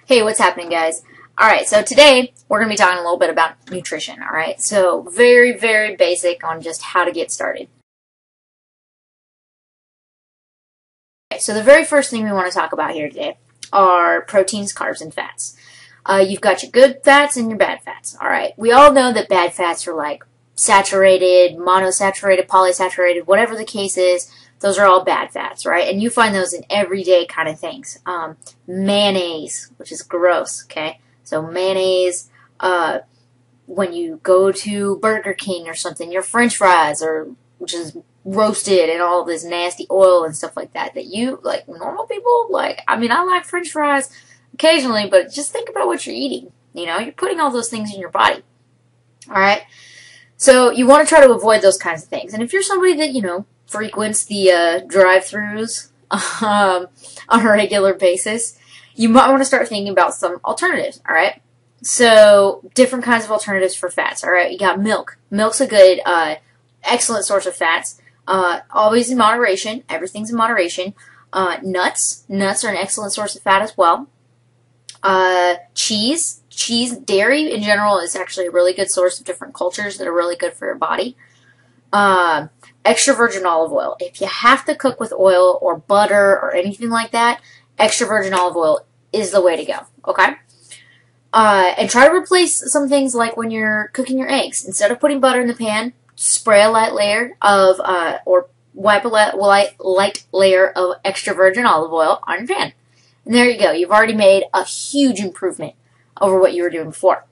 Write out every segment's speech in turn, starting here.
Hey, what's happening, guys? Alright, so today we're going to be talking a little bit about nutrition, alright? So, very, very basic on just how to get started. Okay, so the very first thing we want to talk about here today are proteins, carbs, and fats. You've got your good fats and your bad fats, alright? We all know that bad fats are like saturated, monosaturated, polysaturated, whatever the case is. Those are all bad fats, right? And you find those in everyday kind of things. Mayonnaise, which is gross, okay? So mayonnaise, when you go to Burger King or something, your French fries, which is roasted and all this nasty oil and stuff like that, that you, like, normal people, like, I mean, I like French fries occasionally, but just think about what you're eating. You know, you're putting all those things in your body, all right? So you want to try to avoid those kinds of things. And if you're somebody that, you know, frequents the drive-thrus on a regular basis, you might want to start thinking about some alternatives, all right? So different kinds of alternatives for fats, all right? You got milk. Milk's a good, excellent source of fats. Always in moderation. Everything's in moderation. Nuts. Nuts are an excellent source of fat as well. Cheese. Dairy in general is actually a really good source of different cultures that are really good for your body. Extra virgin olive oil. If you have to cook with oil or butter or anything like that, extra virgin olive oil is the way to go, okay? And try to replace some things like when you're cooking your eggs. Instead of putting butter in the pan, spray a light layer of, or wipe a light layer of extra virgin olive oil on your pan. And there you go. You've already made a huge improvement over what you were doing before.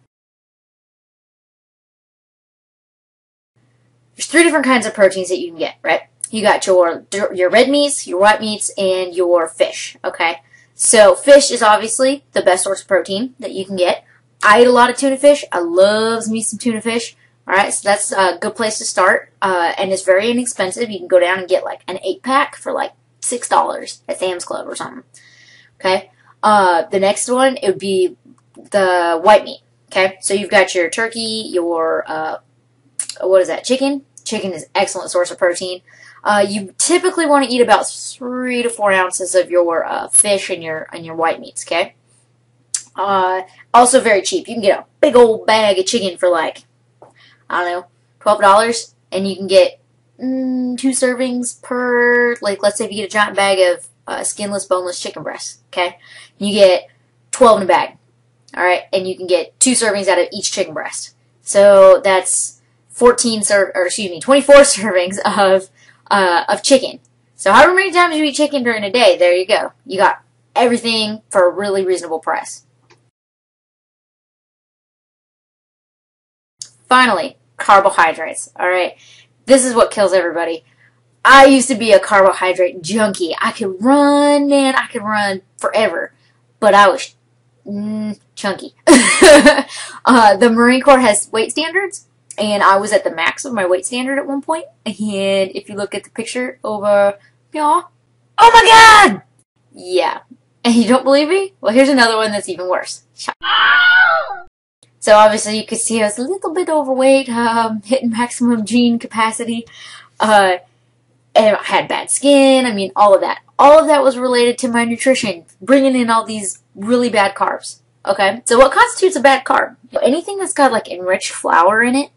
There's 3 different kinds of proteins that you can get, right? You got your red meats, your white meats, and your fish, okay? So fish is obviously the best source of protein that you can get. I eat a lot of tuna fish. I love me some tuna fish, all right? So that's a good place to start, and it's very inexpensive. You can go down and get like an 8-pack for like $6 at Sam's Club or something, okay? The next one, it would be the white meat, okay? So you've got your turkey, your, what is that, chicken? Chicken is an excellent source of protein. You typically want to eat about 3 to 4 ounces of your fish and your white meats, okay? Also very cheap. You can get a big old bag of chicken for like, I don't know, $12, and you can get 2 servings per, like, let's say if you get a giant bag of skinless, boneless chicken breasts, okay? You get 12 in a bag, all right? And you can get 2 servings out of each chicken breast. So that's 24 servings of chicken. So however many times you eat chicken during a day, there you go. You got everything for a really reasonable price. Finally, carbohydrates, all right? This is what kills everybody. I used to be a carbohydrate junkie. I could run, man, I could run forever, but I was chunky. The Marine Corps has weight standards, and I was at the max of my weight standard at one point. And if you look at the picture over, yeah, oh my God! Yeah. And you don't believe me? Well, here's another one that's even worse. So obviously you could see I was a little bit overweight, hitting maximum gene capacity, and I had bad skin. I mean, all of that. All of that was related to my nutrition, bringing in all these really bad carbs. Okay? So what constitutes a bad carb? Anything that's got like enriched flour in it,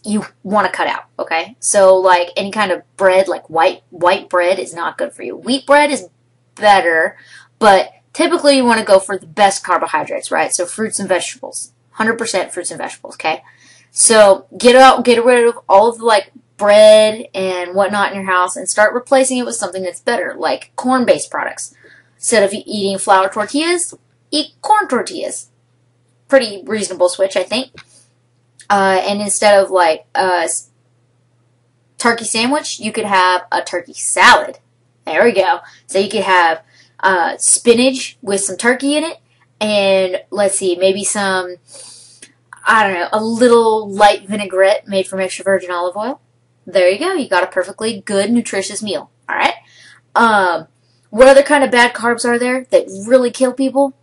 you want to cut out, okay? So like any kind of bread, like white bread is not good for you. Wheat bread is better, but typically you want to go for the best carbohydrates, right? So fruits and vegetables. 100% fruits and vegetables, okay? So get rid of all of the like bread and whatnot in your house and start replacing it with something that's better, like corn-based products. Instead of eating flour tortillas, eat corn tortillas. Pretty reasonable switch, I think. And instead of like a turkey sandwich, you could have a turkey salad. There we go. So you could have spinach with some turkey in it, and let's see, maybe some, I don't know, a little light vinaigrette made from extra virgin olive oil. There you go. You got a perfectly good, nutritious meal. All right. What other kind of bad carbs are there that really kill people?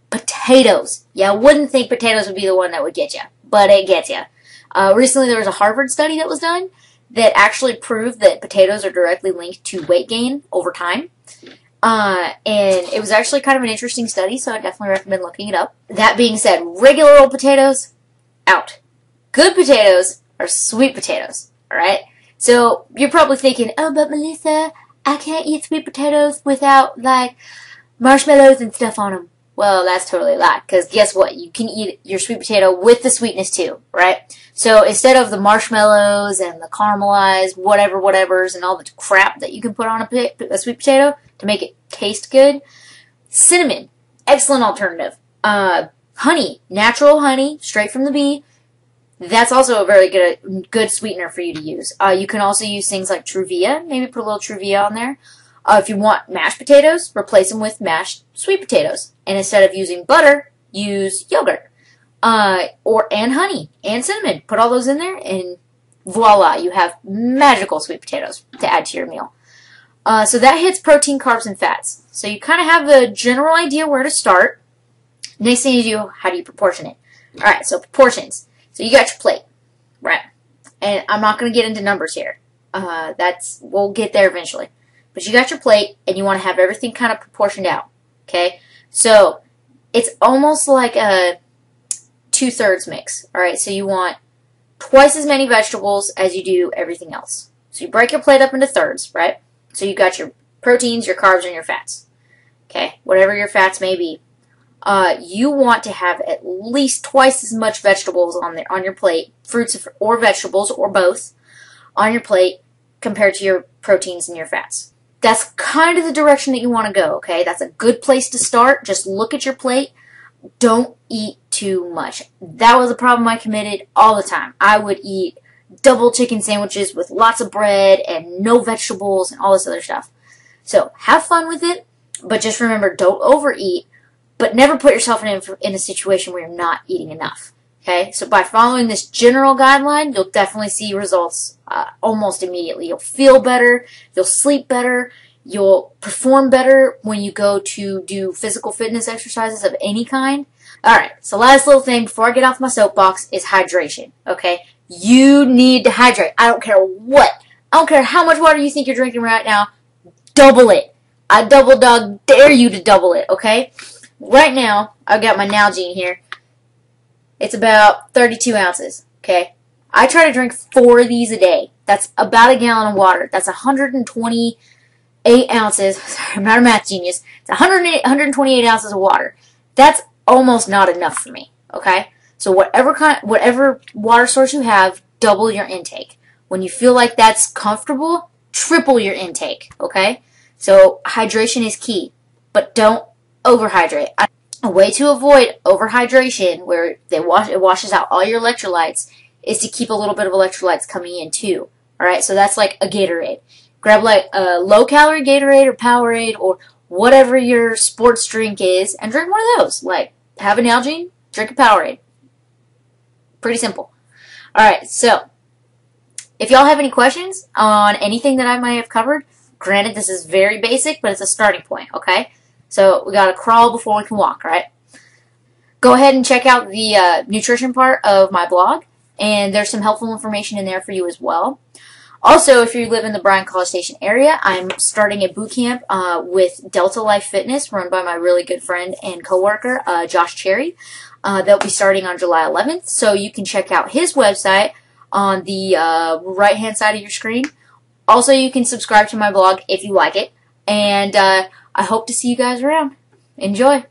Potatoes. Yeah, I wouldn't think potatoes would be the one that would get you, but it gets you. Recently there was a Harvard study that was done that actually proved that potatoes are directly linked to weight gain over time. And it was actually kind of an interesting study, so I definitely recommend looking it up. That being said, regular old potatoes, out. Good potatoes are sweet potatoes, alright? So you're probably thinking, oh, but Melissa, I can't eat sweet potatoes without, like, marshmallows and stuff on them. Well, that's totally a lie, because guess what? You can eat your sweet potato with the sweetness too, right? So instead of the marshmallows and the caramelized whatevers and all the crap that you can put on a sweet potato to make it taste good, cinnamon, excellent alternative. Honey, natural honey, straight from the bee. That's also a very good sweetener for you to use. You can also use things like Truvia. Maybe put a little Truvia on there. If you want mashed potatoes, replace them with mashed sweet potatoes. And instead of using butter, use yogurt. And honey and cinnamon. Put all those in there and voila, you have magical sweet potatoes to add to your meal. So that hits protein, carbs, and fats. So you kind of have the general idea where to start. Next thing you do, how do you proportion it? Alright, so proportions. So you got your plate, right? And I'm not going to get into numbers here. We'll get there eventually. But you got your plate, and you want to have everything kind of proportioned out, okay? So it's almost like a 2/3 mix, alright? So you want twice as many vegetables as you do everything else. So you break your plate up into thirds, right? So you got your proteins, your carbs, and your fats, okay? Whatever your fats may be. You want to have at least twice as much vegetables on your plate, fruits or vegetables or both, on your plate compared to your proteins and your fats. That's kind of the direction that you want to go, okay? That's a good place to start. Just look at your plate. Don't eat too much. That was a problem I committed all the time. I would eat double chicken sandwiches with lots of bread and no vegetables and all this other stuff. So have fun with it, but just remember, don't overeat, but never put yourself in a situation where you're not eating enough. Okay, so by following this general guideline, you'll definitely see results almost immediately. You'll feel better, you'll sleep better, you'll perform better when you go to do physical fitness exercises of any kind. Alright, so last little thing before I get off my soapbox is hydration. Okay, you need to hydrate. I don't care what. I don't care how much water you think you're drinking right now. Double it. I double dog dare you to double it, okay? Right now, I've got my Nalgene here. It's about 32 ounces, okay? I try to drink 4 of these a day. That's about a gallon of water. That's 128 ounces. Sorry, I'm not a math genius. It's 128 ounces of water. That's almost not enough for me, okay? So whatever water source you have, double your intake. When you feel like that's comfortable, triple your intake, okay? So hydration is key, but don't overhydrate. A way to avoid overhydration, where it washes out all your electrolytes, is to keep a little bit of electrolytes coming in too. Alright, so that's like a Gatorade. Grab like a low-calorie Gatorade or Powerade or whatever your sports drink is and drink one of those. Like, have an Nalgene, drink a Powerade. Pretty simple. Alright, so if y'all have any questions on anything that I might have covered, granted this is very basic, but it's a starting point, okay? So we gotta crawl before we can walk, right? Go ahead and check out the nutrition part of my blog, and there's some helpful information in there for you as well. Also, if you live in the Bryan-College Station area, I'm starting a boot camp with Delta Life Fitness, run by my really good friend and coworker, Josh Cherry. They'll be starting on July 11th, so you can check out his website on the right-hand side of your screen. Also, you can subscribe to my blog if you like it, and I hope to see you guys around. Enjoy!